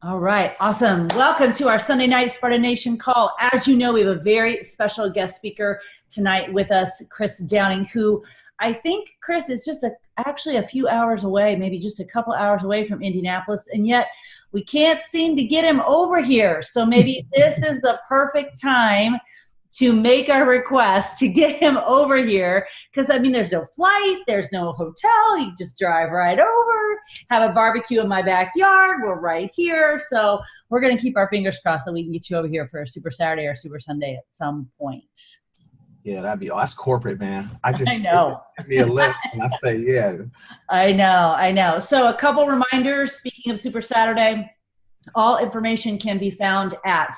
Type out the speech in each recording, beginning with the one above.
All right, awesome. Welcome to our Sunday night Sparta Nation call. As you know, we have a very special guest speaker tonight with us, Chris Downing, who I think, Chris, is just actually a few hours away, maybe just a couple hours away from Indianapolis, and yet we can't seem to get him over here. So maybe this is the perfect time to make our request to get him over here. Because, I mean, there's no flight, there's no hotel. You just drive right over, have a barbecue in my backyard. We're right here. So we're going to keep our fingers crossed that we can get you over here for a Super Saturday or Super Sunday at some point. Yeah, that's corporate, man. I know. Give me a list and I say, yeah. I know. So a couple reminders, speaking of Super Saturday, all information can be found at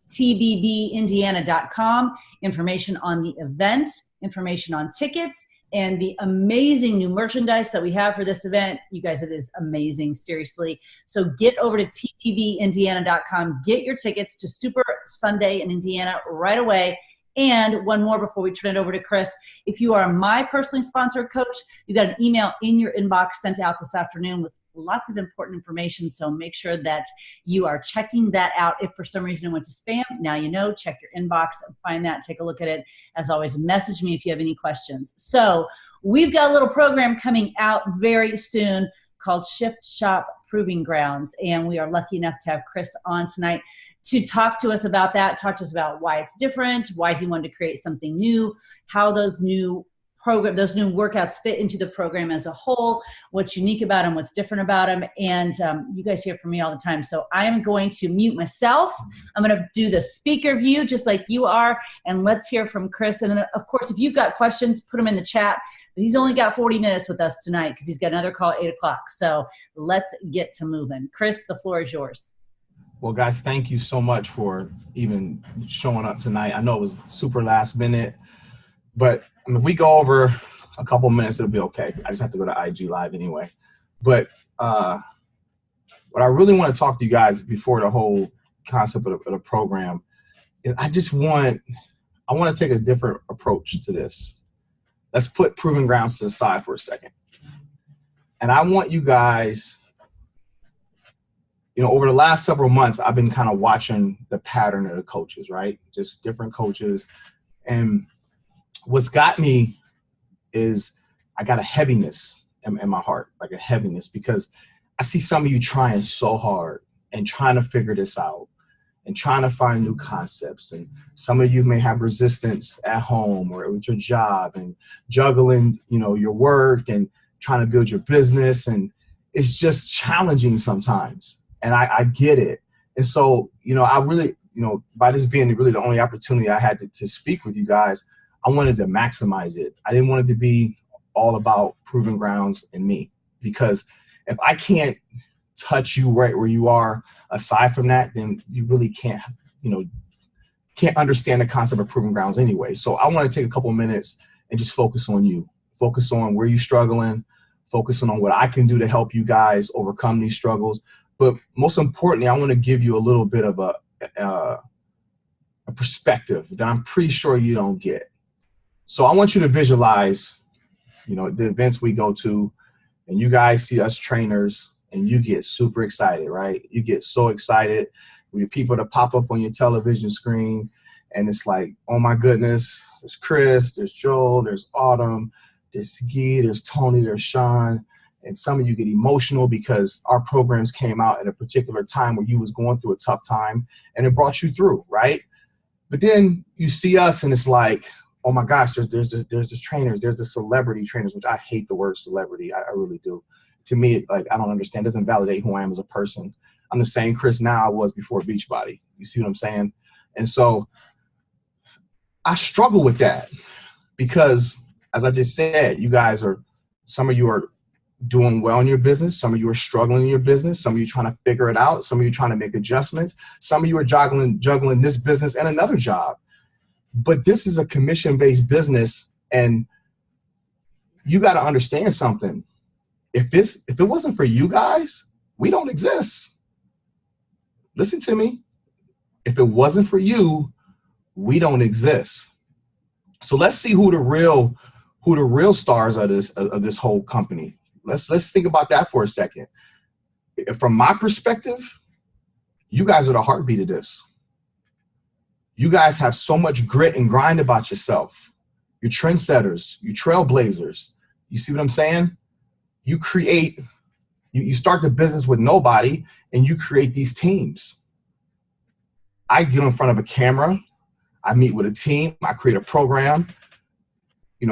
tbbindiana.com, information on the event, information on tickets, and the amazing new merchandise that we have for this event. You guys, it is amazing, seriously. So get over to tbbindiana.com, get your tickets to Super Sunday in Indiana right away. And one more before we turn it over to Chris. If you are my personally sponsored coach, you got an email in your inbox sent out this afternoon with lots of important information. So make sure that you are checking that out. If for some reason it went to spam, now you know, check your inbox, find that, take a look at it. As always, message me if you have any questions. So we've got a little program coming out very soon called Shift Shop Proving Grounds. And we are lucky enough to have Chris on tonight to talk to us about that, talk to us about why it's different, why he wanted to create something new, how those new workouts fit into the program as a whole, what's unique about them, what's different about them. And you guys hear from me all the time. So I am going to mute myself. I'm going to do the speaker view just like you are. And let's hear from Chris. And then, of course, if you've got questions, put them in the chat. But he's only got 40 minutes with us tonight because he's got another call at 8 o'clock. So let's get to moving. Chris, the floor is yours. Well, guys, thank you so much for even showing up tonight. I know it was super last minute, but if we go over a couple minutes, it'll be okay. I just have to go to IG Live anyway. But what I really want to talk to you guys before the whole concept of the program is I want to take a different approach to this. Let's put Proving Grounds to the side for a second. And I want you guys, over the last several months, I've been kind of watching the pattern of the coaches, right? Just different coaches. And what's got me is I got a heaviness in my heart, like a heaviness, because I see some of you trying so hard and trying to figure this out and trying to find new concepts. And some of you may have resistance at home or with your job and juggling, your work and trying to build your business. And it's just challenging sometimes. And I get it. And so, I really, by this being really the only opportunity I had to speak with you guys, I wanted to maximize it. I didn't want it to be all about Proving Grounds and me, because if I can't touch you right where you are, aside from that, then you really can't understand the concept of Proving Grounds anyway. So I want to take a couple minutes and just focus on you, focus on where you're struggling, focusing on what I can do to help you guys overcome these struggles. But most importantly, I want to give you a little bit of a perspective that I'm pretty sure you don't get. So I want you to visualize, the events we go to, and you guys see us trainers, and you get super excited, right? You get so excited with the people that pop up on your television screen, and it's like, oh my goodness, there's Chris, there's Joel, there's Autumn, there's Guy, there's Tony, there's Sean. And some of you get emotional because our programs came out at a particular time where you was going through a tough time and it brought you through, right? But then you see us and it's like, oh my gosh, there's the trainers, there's the celebrity trainers, which I hate the word celebrity. I really do. To me, I don't understand. It doesn't validate who I am as a person. I'm the same Chris now I was before Beachbody. You see what I'm saying? And so I struggle with that because, as I just said, some of you are doing well in your business. Some of you are struggling in your business. Some of you trying to figure it out. Some of you trying to make adjustments. Some of you are juggling this business and another job. But this is a commission-based business, and you got to understand something. If it wasn't for you guys, we don't exist. Listen to me. If it wasn't for you, we don't exist. So let's see who the real stars are of this whole company. Let's think about that for a second. From my perspective, You guys are the heartbeat of this. You guys have so much grit and grind about yourself. You're trendsetters, you're trailblazers. You see what I'm saying? You create, you start the business with nobody and you create these teams. I get in front of a camera, I meet with a team, I create a program,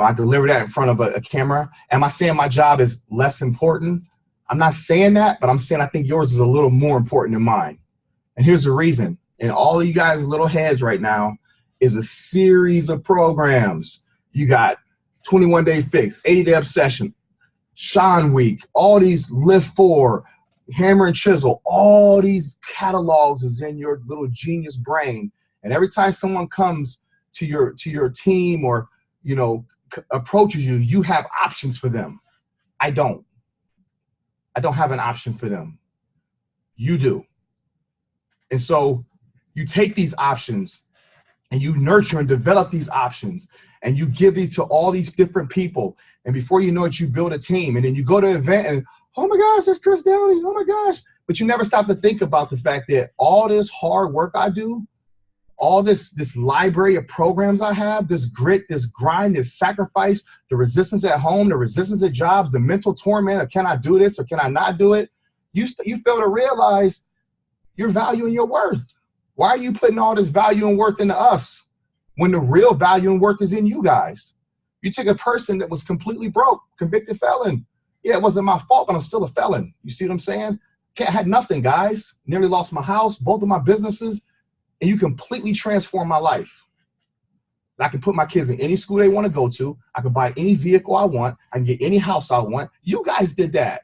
I deliver that in front of a camera. Am I saying my job is less important? I'm not saying that, but I'm saying I think yours is a little more important than mine. And here's the reason. In all of you guys' little heads right now is a series of programs. You got 21-Day Fix, 80-Day Obsession, Sean Week, all these Lift 4, Hammer and Chisel, all these catalogs is in your little genius brain. And every time someone comes to your team or, approaches you, you have options for them. I don't have an option for them. You do. And so you take these options and you nurture and develop these options and you give these to all these different people. And before you know it, you build a team. And then you go to an event and, oh my gosh, that's Chris Downey. Oh my gosh. But you never stop to think about the fact that all this hard work I do, all this library of programs I have, this grit, this grind, this sacrifice, the resistance at home, the resistance at jobs, the mental torment of can I do this or can I not do it? You fail to realize your value and your worth. Why are you putting all this value and worth into us when the real value and worth is in you guys? You took a person that was completely broke, convicted felon. Yeah, it wasn't my fault, but I'm still a felon. You see what I'm saying? I had nothing, guys. Nearly lost my house, both of my businesses, and you completely transformed my life. I can put my kids in any school they want to go to. I can buy any vehicle I want. I can get any house I want. You guys did that.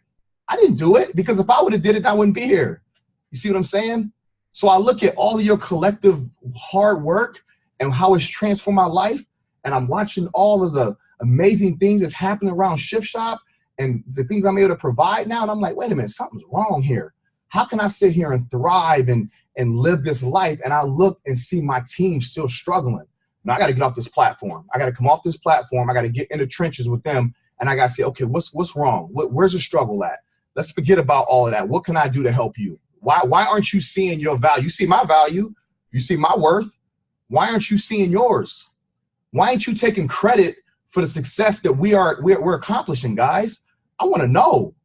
I didn't do it because if I would have did it, I wouldn't be here. You see what I'm saying? So I look at all of your collective hard work and how it's transformed my life. And I'm watching all of the amazing things that's happening around Shift Shop and the things I'm able to provide now. And I'm like, wait a minute, something's wrong here. How can I sit here and thrive and live this life? And I look and see my team still struggling. Now I got to get off this platform. I got to come off this platform. I got to get in the trenches with them. And I got to say, okay, what's wrong? Where's the struggle at? Let's forget about all of that. What can I do to help you? Why aren't you seeing your value? You see my value. You see my worth. Why aren't you seeing yours? Why aren't you taking credit for the success that we're accomplishing, guys? I want to know.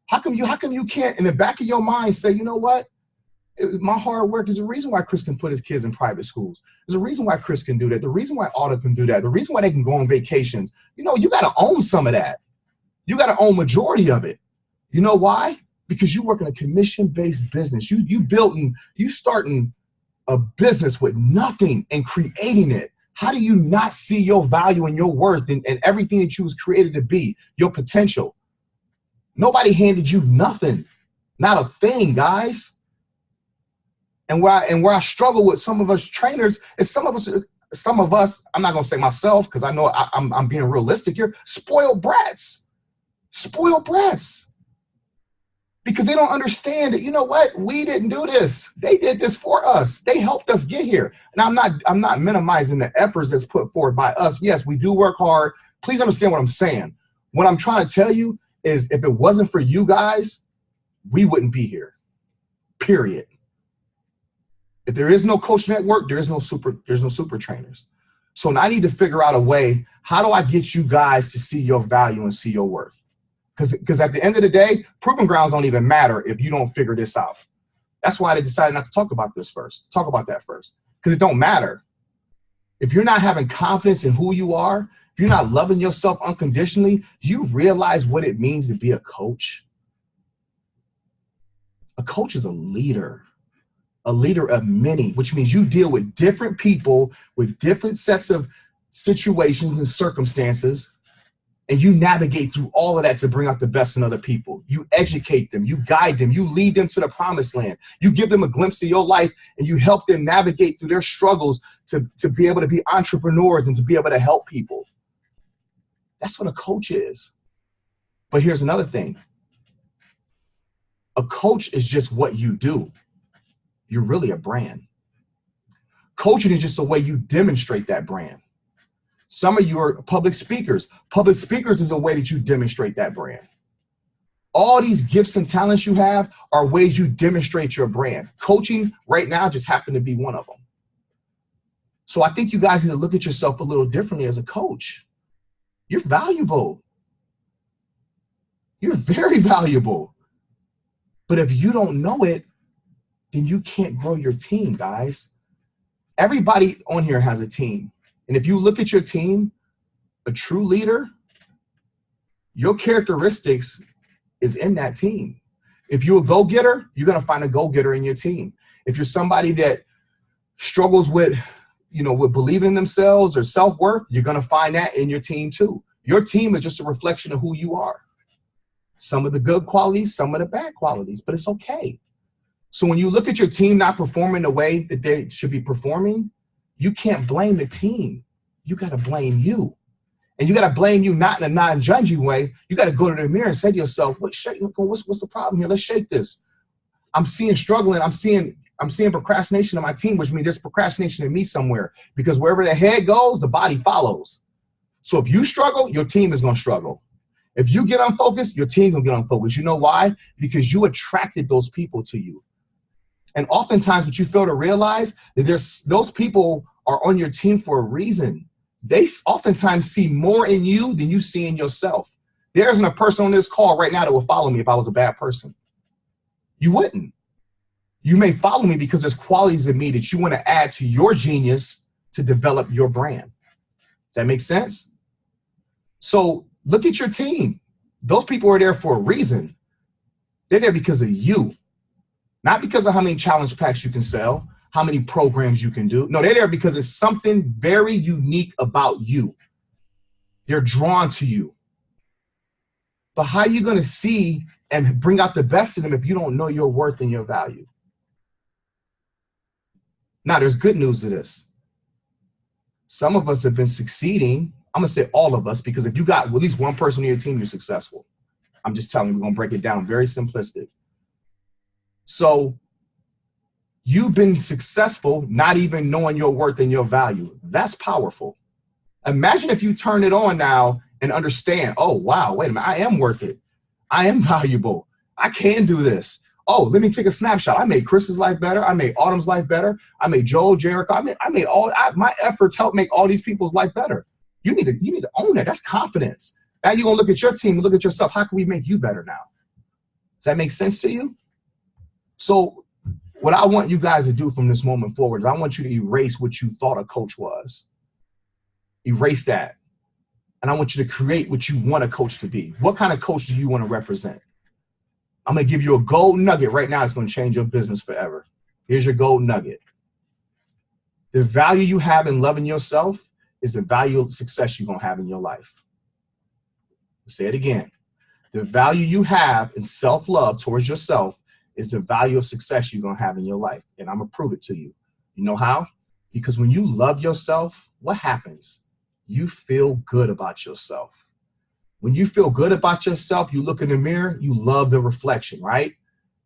How come you can't, in the back of your mind, say, you know what? My hard work is the reason why Chris can put his kids in private schools. There's a reason why Chris can do that. The reason why Autumn can do that. The reason why they can go on vacations. You got to own some of that. You got to own majority of it. You know why? Because you work in a commission-based business. You starting a business with nothing and creating it. How do you not see your value and your worth and everything that you was created to be, your potential? Nobody handed you nothing, not a thing, guys. And where I struggle with some of us trainers is some of us, I'm not gonna say myself because I know I'm being realistic here, spoiled brats. Because they don't understand that, you know what? We didn't do this. They did this for us. They helped us get here. And I'm not minimizing the efforts that's put forward by us. Yes, we do work hard. Please understand what I'm saying. What I'm trying to tell you is if it wasn't for you guys, we wouldn't be here. Period. If there is no coach network, there's no super trainers. So now I need to figure out a way, how do I get you guys to see your value and see your worth? Because at the end of the day, proving grounds don't even matter if you don't figure this out. That's why they decided not to talk about this first. Talk about that first. Because it don't matter. If you're not having confidence in who you are, if you're not loving yourself unconditionally, do you realize what it means to be a coach? A coach is a leader of many, which means you deal with different people with different sets of situations and circumstances. And you navigate through all of that to bring out the best in other people. You educate them, you guide them, you lead them to the promised land. You give them a glimpse of your life and you help them navigate through their struggles to be able to be entrepreneurs and to be able to help people. That's what a coach is. But here's another thing. A coach is just what you do. You're really a brand. Coaching is just a way you demonstrate that brand. Some of you are public speakers. Public speakers is a way that you demonstrate that brand. All these gifts and talents you have are ways you demonstrate your brand. Coaching right now just happened to be one of them. So I think you guys need to look at yourself a little differently as a coach. You're valuable. You're very valuable. But if you don't know it, then you can't grow your team, guys. Everybody on here has a team. And if you look at your team, a true leader, your characteristics is in that team. If you're a go-getter, you're going to find a go-getter in your team. If you're somebody that struggles with, with believing in themselves or self-worth, you're going to find that in your team too. Your team is just a reflection of who you are. Some of the good qualities, some of the bad qualities, but it's okay. So when you look at your team not performing the way that they should be performing, you can't blame the team. You got to blame you. And you got to blame you not in a non-judging way. You got to go to the mirror and say to yourself, what's the problem here? Let's shake this. I'm seeing struggling. I'm seeing procrastination in my team, which means there's procrastination in me somewhere, because wherever the head goes, the body follows. So if you struggle, your team is going to struggle. If you get unfocused, your team's going to get unfocused. You know why? Because you attracted those people to you. And oftentimes what you fail to realize that those people are on your team for a reason. They oftentimes see more in you than you see in yourself. There isn't a person on this call right now that will follow me if I was a bad person. You wouldn't. You may follow me because there's qualities in me that you want to add to your genius to develop your brand. Does that make sense? So look at your team. Those people are there for a reason. They're there because of you. Not because of how many challenge packs you can sell, how many programs you can do. No, they're there because it's something very unique about you. They're drawn to you. But how are you going to see and bring out the best in them if you don't know your worth and your value? Now, there's good news to this. Some of us have been succeeding. I'm going to say all of us, because if you got at least one person on your team, you're successful. I'm just telling you, we're going to break it down very simplistic. So you've been successful not even knowing your worth and your value. That's powerful. Imagine if you turn it on now and understand, oh, wow, wait a minute, I am worth it. I am valuable. I can do this. Oh, let me take a snapshot. I made Chris's life better. I made Autumn's life better. I made Joel, Jericho. My efforts help make all these people's life better. You need to own that. That's confidence. Now you're going to look at your team and look at yourself. How can we make you better now? Does that make sense to you? So what I want you guys to do from this moment forward is I want you to erase what you thought a coach was. Erase that. And I want you to create what you want a coach to be. What kind of coach do you want to represent? I'm going to give you a gold nugget right now. It's going to change your business forever. Here's your gold nugget. The value you have in loving yourself is the value of success you're going to have in your life. I'll say it again. The value you have in self-love towards yourself is the value of success you're going to have in your life. And I'm going to prove it to you. You know how? Because when you love yourself, what happens? You feel good about yourself. When you feel good about yourself, you look in the mirror, you love the reflection, right?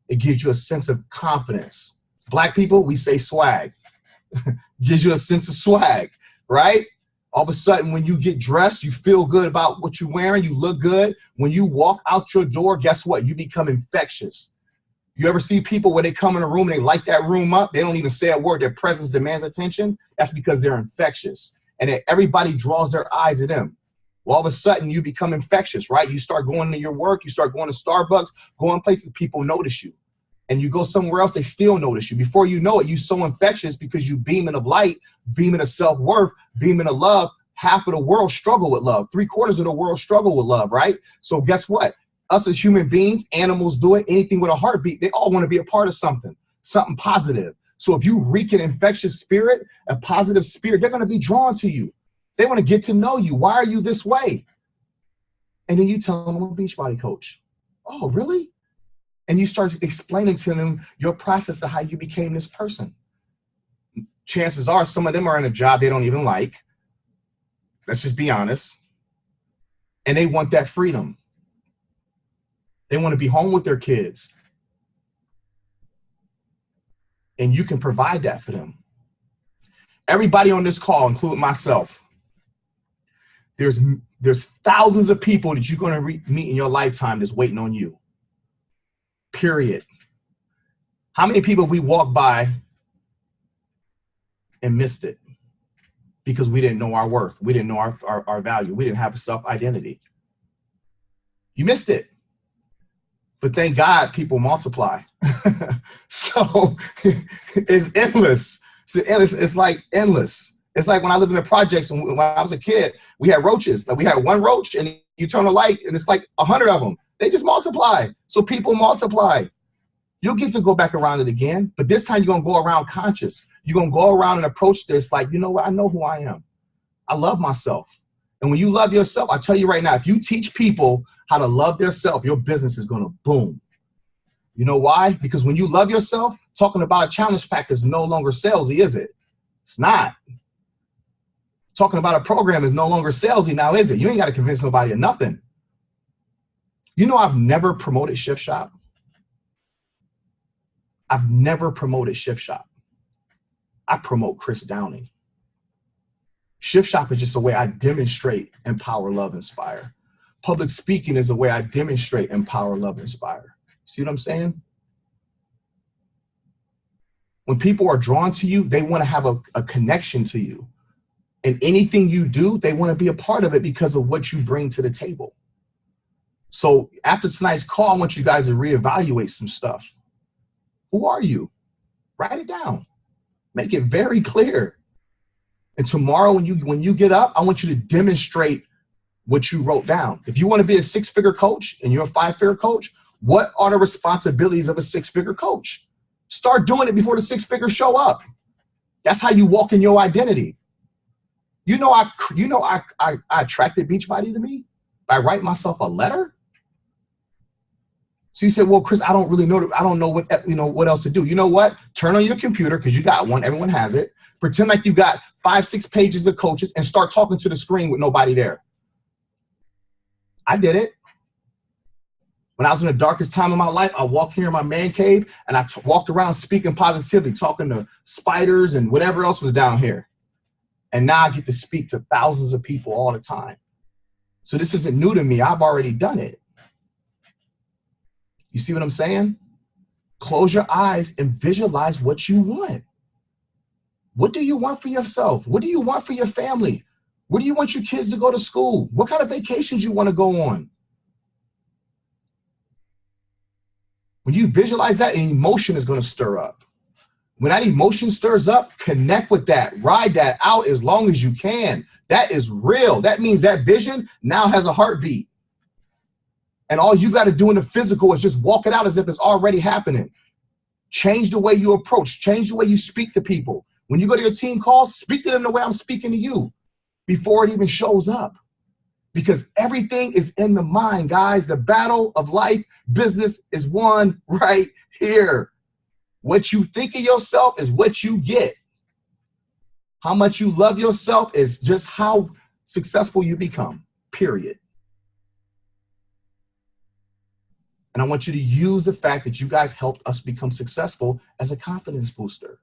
It gives you a sense of confidence. Black people, we say swag. Gives you a sense of swag, right? All of a sudden, when you get dressed, you feel good about what you're wearing. You look good. When you walk out your door, guess what? You become infectious. You ever see people where they come in a room and they light that room up? They don't even say a word. Their presence demands attention. That's because they're infectious. And then everybody draws their eyes at them. Well, all of a sudden, you become infectious, right? You start going to your work. You start going to Starbucks, going places, people notice you. And you go somewhere else, they still notice you. Before you know it, you're so infectious because you beaming of light, beaming of self-worth, beaming of love. Half of the world struggle with love. 3/4 of the world struggle with love, right? So guess what? Us as human beings, animals do it, anything with a heartbeat, they all want to be a part of something positive. So if you reek an infectious spirit, a positive spirit, they're going to be drawn to you. They want to get to know you. Why are you this way? And then you tell them, I'm a Beachbody coach. Oh, really? And you start explaining to them your process of how you became this person. Chances are some of them are in a job they don't even like. Let's just be honest. And they want that freedom. They want to be home with their kids. And you can provide that for them. Everybody on this call, including myself, there's thousands of people that you're going to meet in your lifetime that's waiting on you. period. How many people we walked by and missed it because we didn't know our worth? We didn't know our value. We didn't have a self-identity. You missed it. But thank God people multiply. So it's endless. It's like endless. It's like when I lived in the projects and when I was a kid, we had roaches. Like we had one roach and you turn a light and it's like 100 of them. They just multiply. So people multiply. You'll get to go back around it again, but this time you're going to go around conscious. You're going to go around and approach this like, you know what? I know who I am. I love myself. And when you love yourself, I tell you right now, if you teach people how to love themselves, your business is going to boom. You know why? Because when you love yourself, talking about a challenge pack is no longer salesy, is it? It's not. Talking about a program is no longer salesy now, is it? You ain't got to convince nobody of nothing. You know, I've never promoted Shift Shop. I've never promoted Shift Shop. I promote Chris Downing. Shift Shop is just a way I demonstrate, empower, love, inspire. Public speaking is a way I demonstrate, empower, love, inspire. See what I'm saying? When people are drawn to you, they want to have a connection to you. And anything you do, they want to be a part of it because of what you bring to the table. So after tonight's call, I want you guys to reevaluate some stuff. Who are you? Write it down. Make it very clear. And tomorrow when you get up, I want you to demonstrate what you wrote down. If you want to be a six-figure coach and you're a five-figure coach, what are the responsibilities of a six-figure coach? Start doing it before the six figures show up. That's how you walk in your identity. You know I attracted Beachbody to me by writing myself a letter. So you said, well, Chris, I don't really know. I don't know what else to do. You know what? Turn on your computer because you got one. Everyone has it. Pretend like you got 5-6 pages of coaches and start talking to the screen with nobody there. I did it. When I was in the darkest time of my life, I walked here in my man cave and I walked around speaking positively, talking to spiders and whatever else was down here. And now I get to speak to thousands of people all the time. So this isn't new to me. I've already done it. You see what I'm saying? Close your eyes and visualize what you want. What do you want for yourself? What do you want for your family? Where do you want your kids to go to school? What kind of vacations you want to go on? When you visualize that, an emotion is going to stir up. When that emotion stirs up, connect with that. Ride that out as long as you can. That is real. That means that vision now has a heartbeat. And all you got to do in the physical is just walk it out as if it's already happening. Change the way you approach. Change the way you speak to people. When you go to your team calls, speak to them the way I'm speaking to you before it even shows up. Because everything is in the mind, guys. The battle of life, business is won right here. What you think of yourself is what you get. How much you love yourself is just how successful you become, period. And I want you to use the fact that you guys helped us become successful as a confidence booster.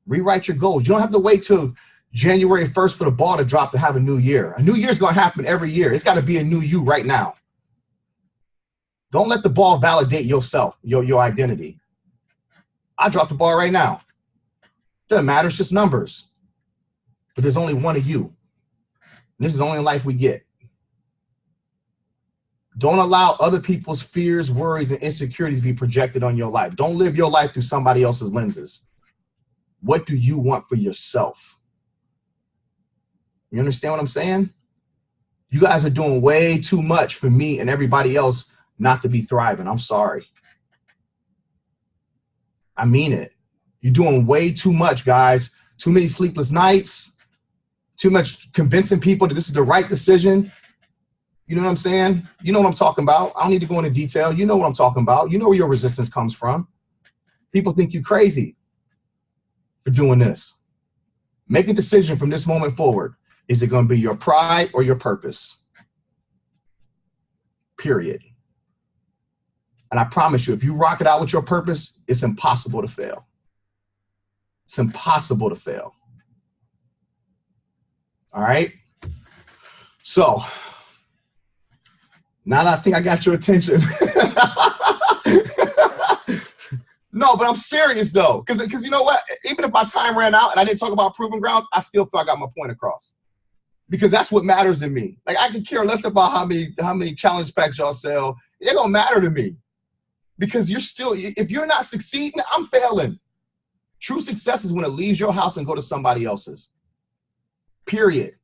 Rewrite your goals. You don't have to wait till January 1st for the ball to drop to have a new year. A new year is going to happen every year. It's got to be a new you right now. Don't let the ball validate yourself, your identity. I dropped the ball right now. Doesn't matter. It's just numbers. But there's only one of you. And this is the only life we get. Don't allow other people's fears, worries, and insecurities to be projected on your life. Don't live your life through somebody else's lenses. What do you want for yourself? You understand what I'm saying? You guys are doing way too much for me and everybody else not to be thriving. I'm sorry. I mean it. You're doing way too much, guys. Too many sleepless nights. Too much convincing people that this is the right decision. You know what I'm saying? You know what I'm talking about. I don't need to go into detail. You know what I'm talking about. You know where your resistance comes from. People think you're crazy for doing this. Make a decision from this moment forward. Is it going to be your pride or your purpose? Period. And I promise you, if you rock it out with your purpose, it's impossible to fail. It's impossible to fail. All right? So, now that I think I got your attention, No, but I'm serious though. Because you know what? Even if my time ran out and I didn't talk about proving grounds, I still feel I got my point across. Because that's what matters to me. Like I can care less about how many challenge packs y'all sell. It don't matter to me. Because if you're not succeeding, I'm failing. True success is when it leaves your house and go to somebody else's. Period.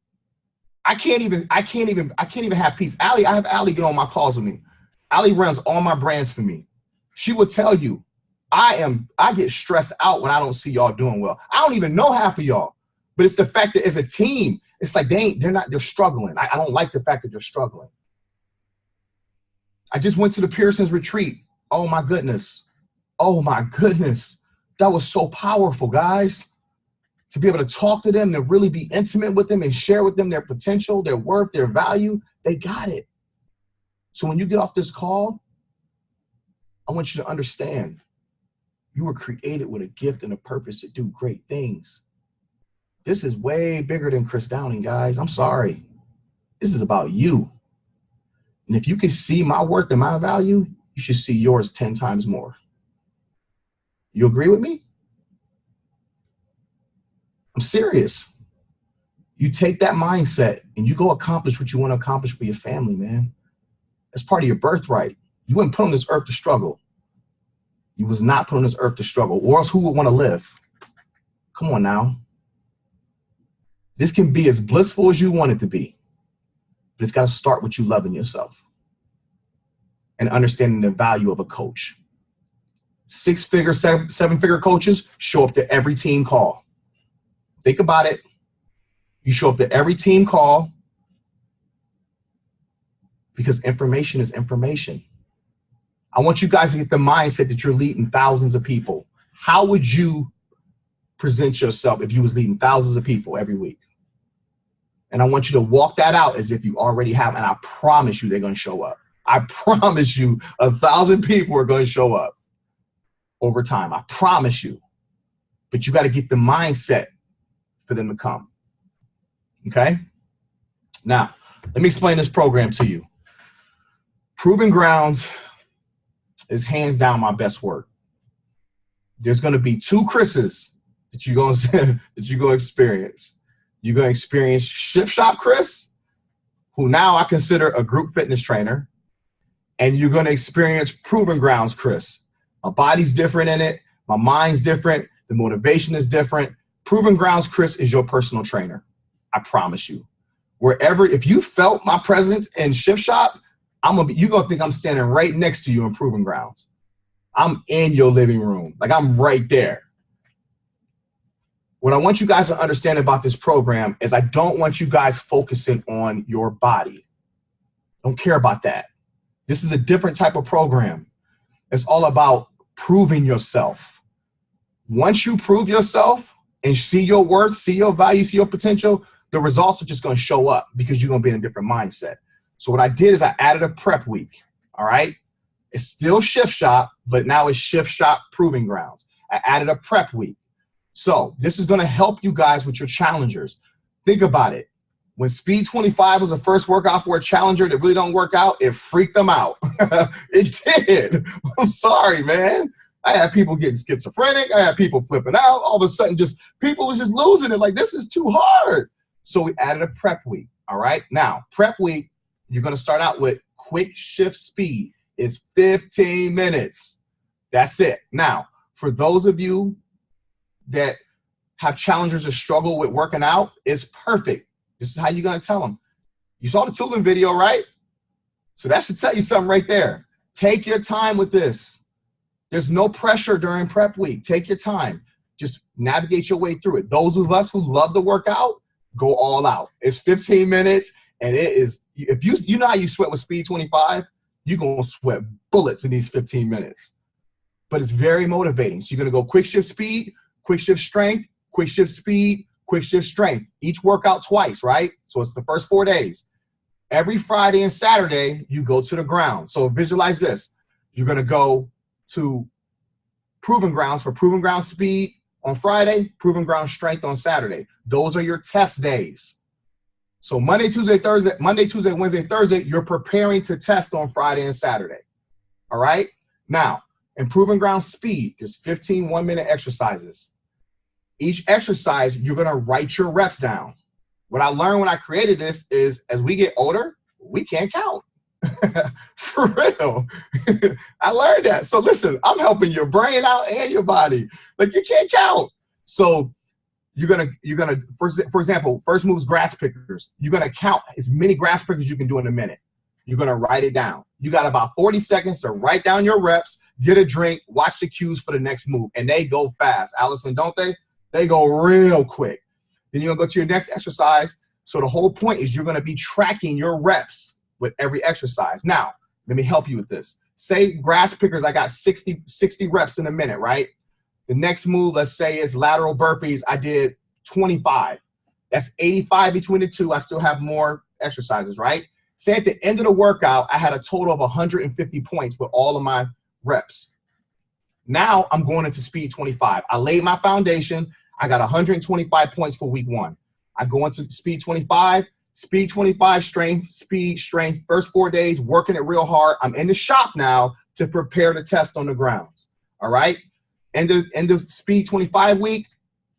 I can't even have peace. I have Allie get on my calls with me. Allie runs all my brands for me. She will tell you, I get stressed out when I don't see y'all doing well. I don't even know half of y'all, but it's the fact that as a team, it's like they're struggling. I don't like the fact that they're struggling. I just went to the Pearson's retreat. Oh my goodness. Oh my goodness. That was so powerful, guys. To be able to talk to them, to really be intimate with them and share with them their potential, their worth, their value. They got it. So when you get off this call, I want you to understand you were created with a gift and a purpose to do great things. This is way bigger than Chris Downing, guys. I'm sorry. This is about you. And if you can see my worth and my value, you should see yours 10 times more. You agree with me? I'm serious. You take that mindset and you go accomplish what you want to accomplish for your family, man. That's part of your birthright. You weren't put on this earth to struggle. You was not put on this earth to struggle, or else who would want to live? Come on now. This can be as blissful as you want it to be, but it's got to start with you loving yourself and understanding the value of a coach. 6-figure, 7-figure coaches show up to every team call. Think about it. You show up to every team call because information is information. I want you guys to get the mindset that you're leading thousands of people. How would you present yourself if you was leading thousands of people every week? And I want you to walk that out as if you already have, and I promise you they're going to show up. I promise you 1,000 people are going to show up over time. I promise you. But you got to get the mindset for them to come. Okay? Now, let me explain this program to you. Proving Grounds is hands down my best work. There's going to be 2 Chris's that you're going to experience. You're going to experience Shift Shop Chris, who now I consider a group fitness trainer, and you're going to experience Proving Grounds Chris. My body's different in it. My mind's different. The motivation is different. Proving Grounds Chris is your personal trainer. I promise you. If you felt my presence in Shift Shop, you're going to think I'm standing right next to you in Proving Grounds. I'm in your living room. Like I'm right there. What I want you guys to understand about this program is I don't want you guys focusing on your body. Don't care about that. This is a different type of program. It's all about proving yourself. Once you prove yourself and see your worth, see your value, see your potential, the results are just going to show up because you're going to be in a different mindset. So what I did is I added a prep week, all right? It's still Shift Shop, but now it's Shift Shop Proving Grounds. I added a prep week. So this is going to help you guys with your challengers. Think about it. When Speed 25 was the first workout for a challenger that really don't work out, it freaked them out. It did. I'm sorry, man. I had people getting schizophrenic. I had people flipping out. All of a sudden, people was just losing it. Like, this is too hard. So we added a prep week, all right? Now, prep week, you're going to start out with quick shift speed. It's 15 minutes. That's it. Now, for those of you that have challengers that struggle with working out, it's perfect. This is how you're going to tell them. You saw the tooling video, right? So that should tell you something right there. Take your time with this. There's no pressure during prep week. Take your time. Just navigate your way through it. Those of us who love to work out, go all out. It's 15 minutes, and it is, if you know how you sweat with Speed 25, you're going to sweat bullets in these 15 minutes. But it's very motivating. So you're going to go quick shift speed, quick shift strength, quick shift speed, quick shift strength. Each workout twice, right? So it's the first 4 days. Every Friday and Saturday, you go to the ground. So visualize this. You're going to go to Proving Grounds for Proving Ground speed on Friday, Proving Ground strength on Saturday. Those are your test days. So Monday, Tuesday, Wednesday, Thursday, you're preparing to test on Friday and Saturday. All right? Now, In proving ground speed, there's 15 one-minute exercises. Each exercise, you're gonna write your reps down. What I learned when I created this is as we get older, we can't count. For real. I learned that. So listen, I'm helping your brain out and your body. Like, you can't count. So you're gonna for example, first moves grass pickers. You're gonna count as many grass pickers you can do in a minute. You're gonna write it down. You got about 40 seconds to write down your reps, get a drink, watch the cues for the next move. And they go fast. Allison, don't they? They go real quick. Then you're gonna go to your next exercise. So the whole point is you're gonna be tracking your reps with every exercise. Now, let me help you with this. Say grass pickers, I got 60 reps in a minute, right? The next move, let's say, is lateral burpees. I did 25. That's 85 between the two. I still have more exercises, right? Say at the end of the workout, I had a total of 150 points with all of my reps. Now I'm going into speed 25. I laid my foundation. I got 125 points for week 1. I go into speed 25, strength, speed, strength. First 4 days, working it real hard. I'm in the shop now to prepare the test on the grounds. All right. End of speed 25 week,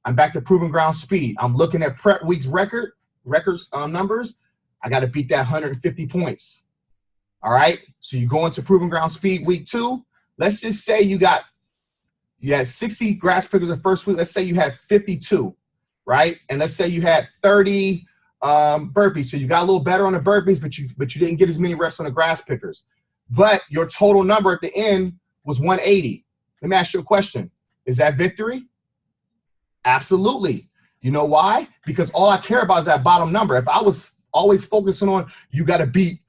I'm back to proving ground speed. I'm looking at prep week's records numbers. I got to beat that 150 points. All right. So you go into proving ground speed week 2. Let's just say you had 60 grass pickers the first week. Let's say you had 52, right? And let's say you had 30 burpees. So you got a little better on the burpees, but you didn't get as many reps on the grass pickers. But your total number at the end was 180. Let me ask you a question. Is that victory? Absolutely. You know why? Because all I care about is that bottom number. If I was always focusing on you got to beat,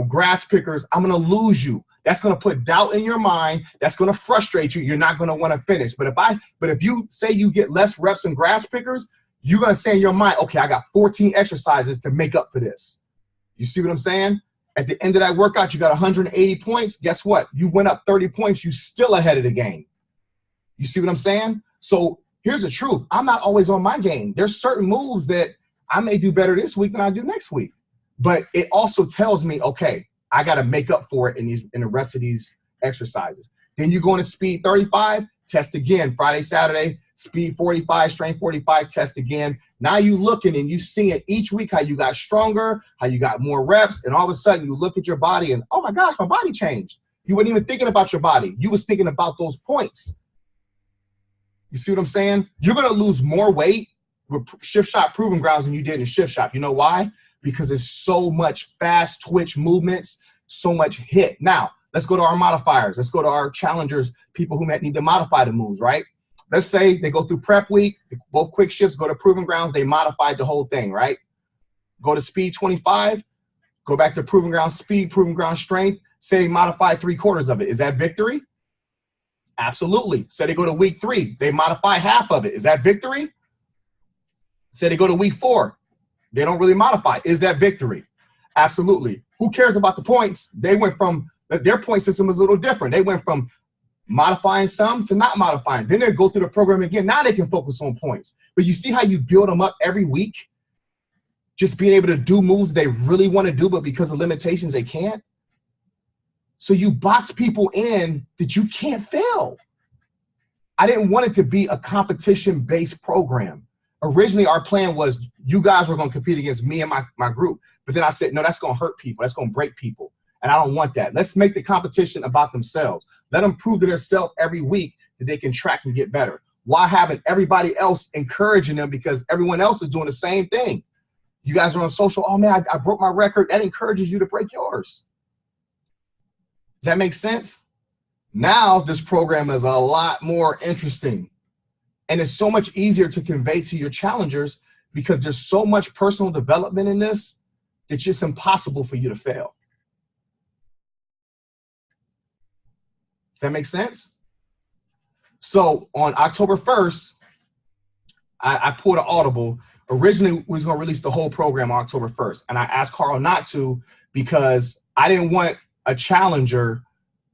grass pickers, I'm going to lose you. That's going to put doubt in your mind. That's going to frustrate you. You're not going to want to finish. But if you say you get less reps in grass pickers, you're going to say in your mind, okay, I got 14 exercises to make up for this. You see what I'm saying? At the end of that workout, you got 180 points. Guess what? You went up 30 points. You still ahead of the game. You see what I'm saying? So here's the truth. I'm not always on my game. There's certain moves that I may do better this week than I do next week. But it also tells me, okay, I got to make up for it in the rest of these exercises. Then you go into speed 35, test again, Friday, Saturday, speed 45, strength 45, test again. Now you looking and you seeing each week how you got stronger, how you got more reps, and all of a sudden you look at your body and, oh my gosh, my body changed. You weren't even thinking about your body. You was thinking about those points. You see what I'm saying? You're going to lose more weight with shift shop proving grounds than you did in shift shop. You know why? Because there's so much fast twitch movements, so much hit. Now, let's go to our modifiers. Let's go to our challengers, people who might need to modify the moves, right? Let's say they go through prep week, both quick shifts, go to proving grounds, they modified the whole thing, right? Go to speed 25, go back to proving ground speed, proving ground strength, say they modified 3/4 of it. Is that victory? Absolutely. Say they go to week 3, they modify half of it. Is that victory? Say they go to week 4, they don't really modify. Is that victory? Absolutely. Who cares about the points? They went from, their point system is a little different. They went from modifying some to not modifying. Then they go through the program again. Now they can focus on points. But you see how you build them up every week? Just being able to do moves they really want to do, but because of limitations, they can't. So you box people in that you can't fail. I didn't want it to be a competition-based program. Originally, our plan was you guys were going to compete against me and my group. But then I said, no, that's going to hurt people. That's going to break people. And I don't want that. Let's make the competition about themselves. Let them prove to themselves every week that they can track and get better. Why haven't everybody else encouraging them? Because everyone else is doing the same thing. You guys are on social. Oh, man, I broke my record. That encourages you to break yours. Does that make sense? Now this program is a lot more interesting. And it's so much easier to convey to your challengers because there's so much personal development in this. It's just impossible for you to fail. Does that make sense? So on October 1st, I pulled an audible. Originally, we was going to release the whole program on October 1st. And I asked Carl not to because I didn't want a challenger,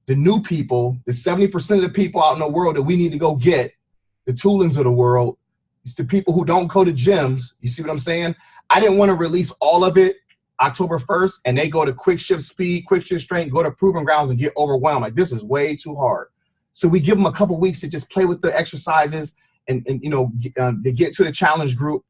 the new people, the 70% of the people out in the world that we need to go get, the Toolings of the world, it's the people who don't go to gyms. You see what I'm saying? I didn't want to release all of it October 1st, and they go to quick shift speed, quick shift strength, go to proving grounds and get overwhelmed. Like, this is way too hard. So we give them a couple weeks to just play with the exercises and you know, they get to the challenge group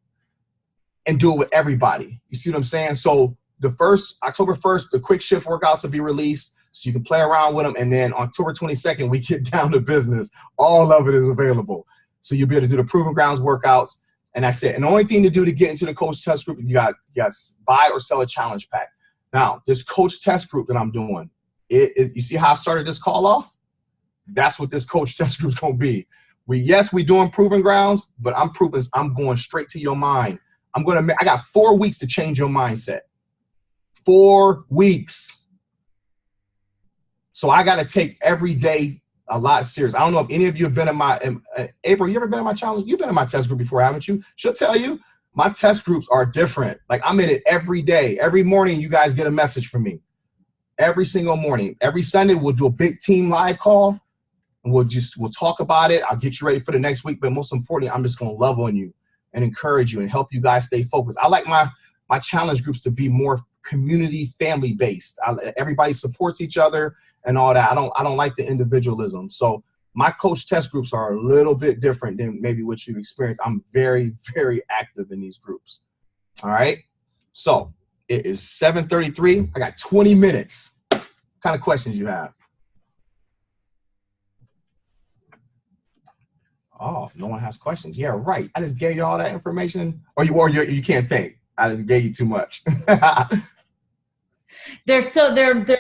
and do it with everybody. You see what I'm saying? So October 1st, the quick shift workouts will be released so you can play around with them. And then October 22nd, we get down to business. All of it is available. So you'll be able to do the Proving Grounds workouts. And that's it. And the only thing to do to get into the coach test group, you got buy or sell a challenge pack. Now, this coach test group that I'm doing, you see how I started this call off? That's what this coach test group is going to be. We doing Proving Grounds, but I'm going straight to your mind. I got 4 weeks to change your mindset. 4 weeks. So I got to take every day a lot serious. I don't know if any of you have been in my, April, you ever been in my challenge? You've been in my test group before, haven't you? She'll tell you. My test groups are different. Like, I'm in it every day. Every morning, you guys get a message from me. Every single morning. Every Sunday, we'll do a big team live call. And we'll talk about it. I'll get you ready for the next week. But most importantly, I'm just going to love on you and encourage you and help you guys stay focused. I like my challenge groups to be more community, family based. Everybody supports each other and all that. I don't like the individualism. So my coach test groups are a little bit different than maybe what you've experienced. I'm very, very active in these groups. All right. So it is 7:33. I got 20 minutes. What kind of questions you have? Oh, no one has questions. Yeah, right. I just gave you all that information. Or you can't think. I just gave you too much. Their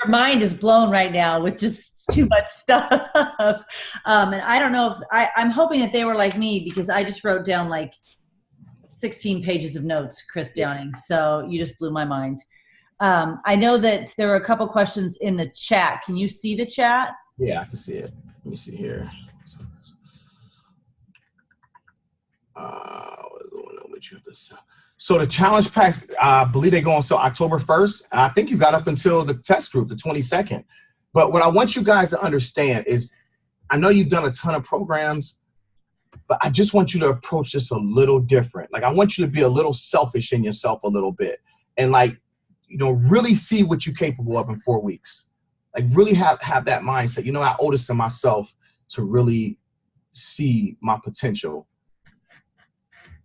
mind is blown right now with just too much stuff. And I don't know if I'm hoping that they were like me, because I just wrote down like 16 pages of notes, Chris Downing. So you just blew my mind. I know that there were a couple questions in the chat. Can you see the chat? Yeah, I can see it. Let me see here. So the challenge packs, I believe they go on sale October 1st. I think you got up until the test group, the 22nd. But what I want you guys to understand is, I know you've done a ton of programs, but I just want you to approach this a little different. Like, I want you to be a little selfish in yourself a little bit, and like, you know, really see what you're capable of in 4 weeks. Like, really have that mindset. You know, I owe this to myself to really see my potential.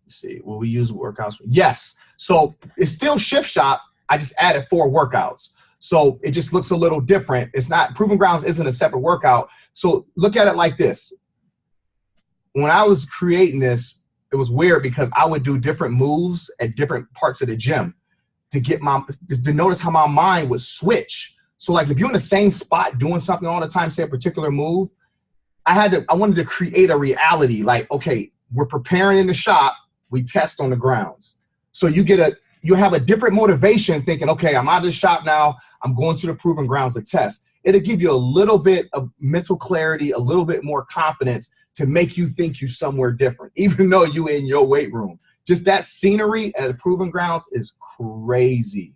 Let's see, will we use workouts? Yes. So it's still Shift Shop. I just added 4 workouts. So it just looks a little different. It's not, Proving Grounds isn't a separate workout. So look at it like this. When I was creating this, it was weird because I would do different moves at different parts of the gym to notice how my mind would switch. So like, if you're in the same spot doing something all the time, say a particular move, I wanted to create a reality. Like, okay, we're preparing in the shop, we test on the grounds. So you have a different motivation thinking, okay, I'm out of the shop now, I'm going to the Proving Grounds to test. It'll give you a little bit of mental clarity, a little bit more confidence to make you think you somewhere different, even though you in your weight room. Just that scenery at the Proving Grounds is crazy.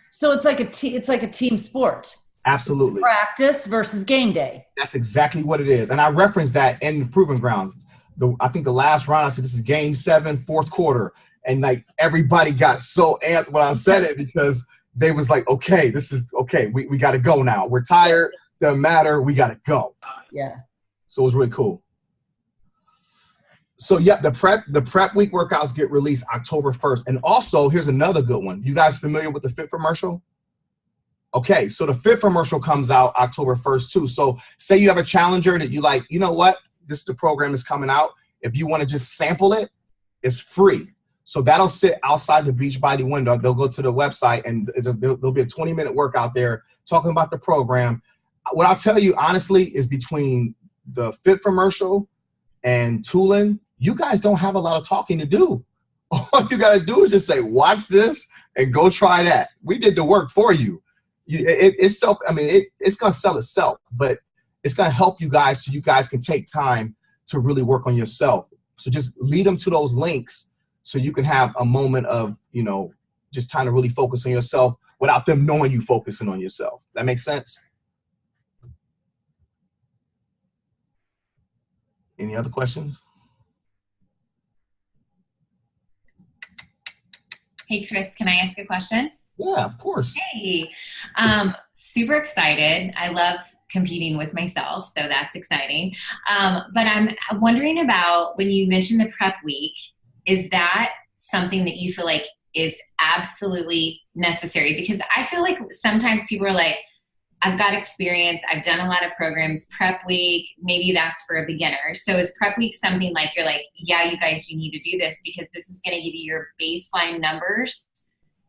So it's like a team sport. Absolutely. Practice versus game day. That's exactly what it is. And I referenced that in the Proving Grounds. I think the last round, I said, this is game 7, 4th quarter. And like, everybody got so amped when I said it, because they was like, okay, this is okay. We got to go now. We're tired. Doesn't matter. We got to go. Yeah. So it was really cool. So yeah, the prep week workouts get released October 1st. And also, here's another good one. You guys familiar with the Fit commercial? Okay, so the Fit commercial comes out October 1st too. So say you have a challenger that you like, you know what? This is the program is coming out. If you want to just sample it, it's free. So that'll sit outside the Beachbody window. They'll go to the website, and there'll be a 20-minute workout there talking about the program. What I'll tell you honestly is, between the Fit commercial and tooling, you guys don't have a lot of talking to do. All you got to do is just say, watch this and go try that. We did the work for you. It's going to sell itself, but it's going to help you guys so you guys can take time to really work on yourself. So just lead them to those links so you can have a moment of, you know, just trying to really focus on yourself without them knowing you focusing on yourself. That makes sense? Any other questions? Hey, Chris, can I ask a question? Yeah, of course. Hey, super excited. I love competing with myself, so that's exciting. But I'm wondering about when you mentioned the prep week, is that something that you feel like is absolutely necessary? Because I feel like sometimes people are like, I've got experience, I've done a lot of programs, prep week, maybe that's for a beginner. So is prep week something like you're like, yeah, you guys, you need to do this because this is going to give you your baseline numbers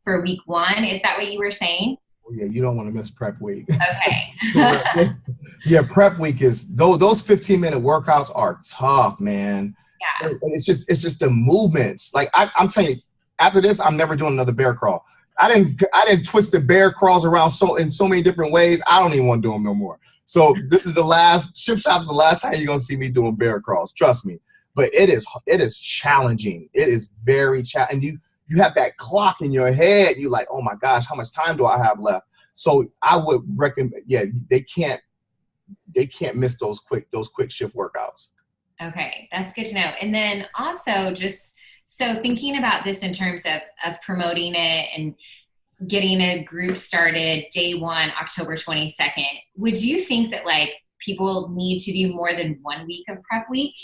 for week one? Is that what you were saying? Oh, yeah, you don't want to miss prep week. Okay. Yeah, prep week is those 15-minute workouts are tough, man. Yeah. And it's just the movements. Like I'm telling you, after this, I'm never doing another bear crawl. I didn't twist the bear crawls around in so many different ways. I don't even want to do them no more. So this is the last Shift Shop's the last time you're gonna see me doing bear crawls. Trust me. But it is challenging. It is very challenging. And you have that clock in your head. You're like, oh my gosh, how much time do I have left? So I would recommend, yeah, they can't miss those quick shift workouts. Okay, that's good to know. And then also just so thinking about this in terms of promoting it and getting a group started day one, October 22nd, would you think that like people need to do more than 1 week of prep week?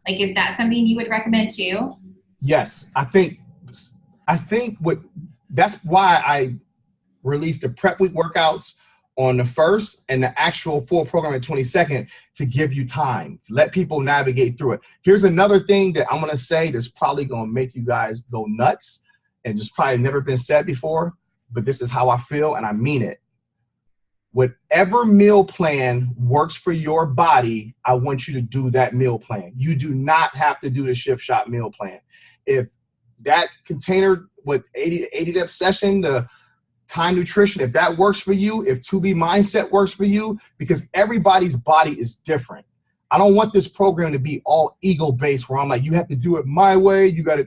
Like, is that something you would recommend too? Yes, I think that's why I released the prep week workouts on the 1st and the actual full program at 22nd to give you time to let people navigate through it. Here's another thing that I'm going to say that's probably going to make you guys go nuts and just probably never been said before, but this is how I feel and I mean it. Whatever meal plan works for your body, I want you to do that meal plan. You do not have to do the Shift Shop meal plan. If that container with 80 depth session, the time nutrition, if that works for you, if 2B mindset works for you, because everybody's body is different. I don't want this program to be all ego based where I'm like, you have to do it my way. You got to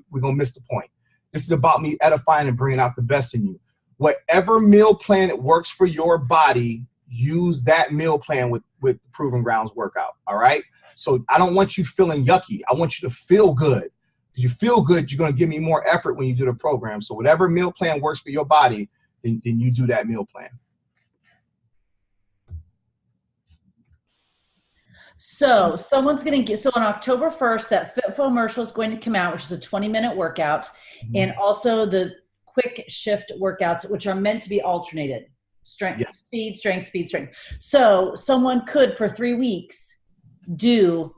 we're going to miss the point. This is about me edifying and bringing out the best in you. Whatever meal plan that works for your body, use that meal plan with Proven Grounds workout. All right. So I don't want you feeling yucky. I want you to feel good. If you feel good, you're going to give me more effort when you do the program. So whatever meal plan works for your body, then you do that meal plan. So someone's going to get, so on October 1st, that Fitfomercial is going to come out, which is a 20-minute workout, and also the quick shift workouts, which are meant to be alternated. Strength, yes. Speed, strength, speed, strength. So someone could, for 3 weeks, do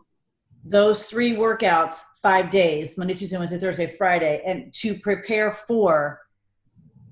those 3 workouts 5 days, Monday, Tuesday, Wednesday, Thursday, Friday, and to prepare for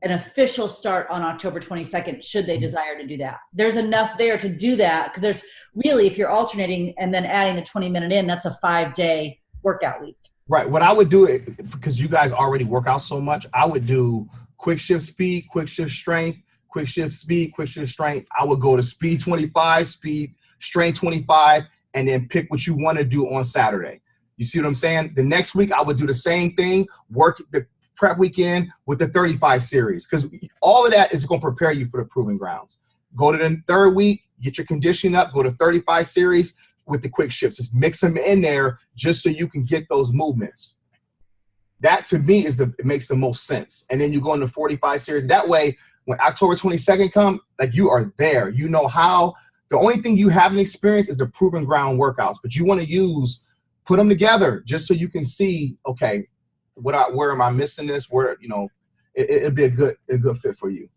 an official start on October 22nd, should they desire to do that. There's enough there to do that, because there's really, if you're alternating and then adding the 20-minute in, that's a 5-day workout week. Right. What I would do, because you guys already work out so much, I would do quick shift speed, quick shift strength, quick shift speed, quick shift strength. I would go to speed 25, speed strength 25, and then pick what you want to do on Saturday. You see what I'm saying? The next week, I would do the same thing, work the prep weekend with the 35 series, because all of that is going to prepare you for the Proving Grounds. Go to the 3rd week, get your conditioning up, go to 35 series with the quick shifts. Just mix them in there just so you can get those movements. That, to me, it makes the most sense. And then you go into 45 series. That way, when October 22nd comes, like, you are there. You know how. The only thing you haven't experienced is the Proven Ground workouts, but you want to put them together just so you can see, okay, where am I missing this? Where, it'd be a good fit for you.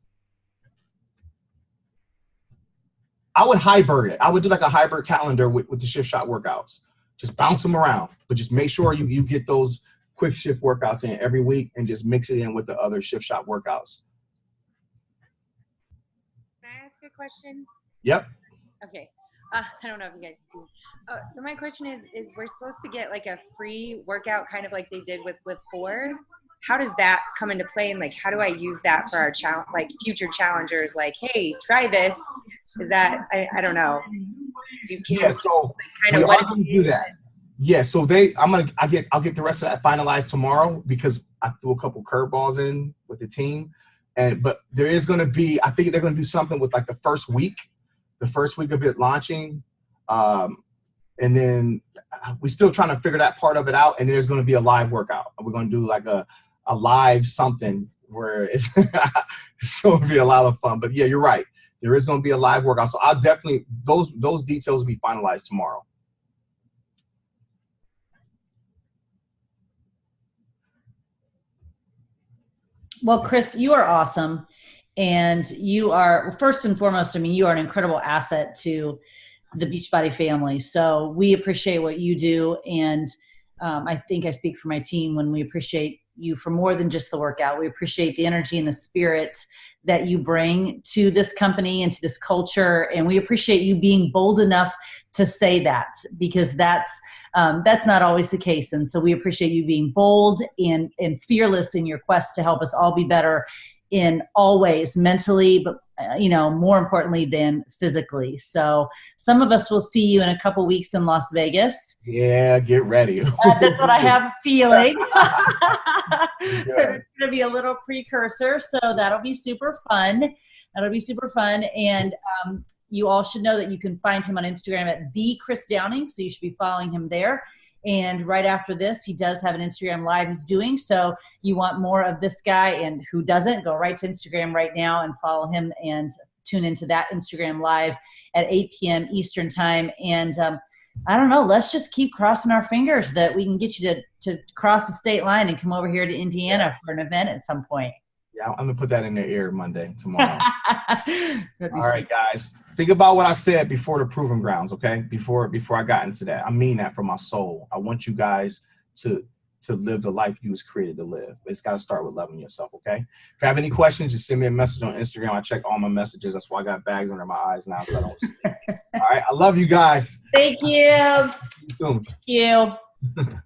I would hybrid it. I would do like a hybrid calendar with the Shift Shop workouts. Just bounce them around, but just make sure you get those quick shift workouts in every week and just mix it in with the other Shift Shop workouts. Can I ask a question? Yep. Okay. I don't know if you guys can see. So my question is we're supposed to get like a free workout, kind of like they did with Lift Forward. How does that come into play, and like how do I use that for our future challengers? Like, hey, try this. Is that I don't know. So kind of what do that? Yeah. So I'll get the rest of that finalized tomorrow, because I threw a couple curveballs in with the team, but there is going to be, I think they're going to do something with like the first week of it launching, and then we're still trying to figure that part of it out. And there's going to be a live workout. We're going to do like a live something where it's, it's going to be a lot of fun. But yeah, you're right. There is going to be a live workout. So I'll definitely, those details will be finalized tomorrow. Well, Chris, you are awesome. And you are, first and foremost, I mean, you are an incredible asset to the Beachbody family. So we appreciate what you do. And I think I speak for my team when we appreciate you for more than just the workout. We appreciate the energy and the spirit that you bring to this company and to this culture. And we appreciate you being bold enough to say that, because that's not always the case. And so we appreciate you being bold and fearless in your quest to help us all be better in all ways, mentally, but more importantly than physically. So some of us will see you in a couple weeks in Las Vegas. Yeah, get ready. That's what I have a feeling. It's going to be a little precursor, so that'll be super fun. And you all should know that you can find him on Instagram at @TheChrisDowning, so you should be following him there. And right after this, he does have an Instagram live he's doing. So you want more of this guy, and who doesn't, go right to Instagram right now and follow him and tune into that Instagram live at 8 p.m. Eastern time. And I don't know, let's just keep crossing our fingers that we can get you to cross the state line and come over here to Indiana for an event at some point. Yeah, I'm going to put that in their ear tomorrow. All right, guys. Think about what I said before the proving grounds, okay? Before I got into that. I mean that from my soul. I want you guys to live the life you was created to live. It's got to start with loving yourself, okay? If you have any questions, just send me a message on Instagram. I check all my messages. That's why I got bags under my eyes now, because I don't see. All right, I love you guys. Thank you. See you soon. Thank you.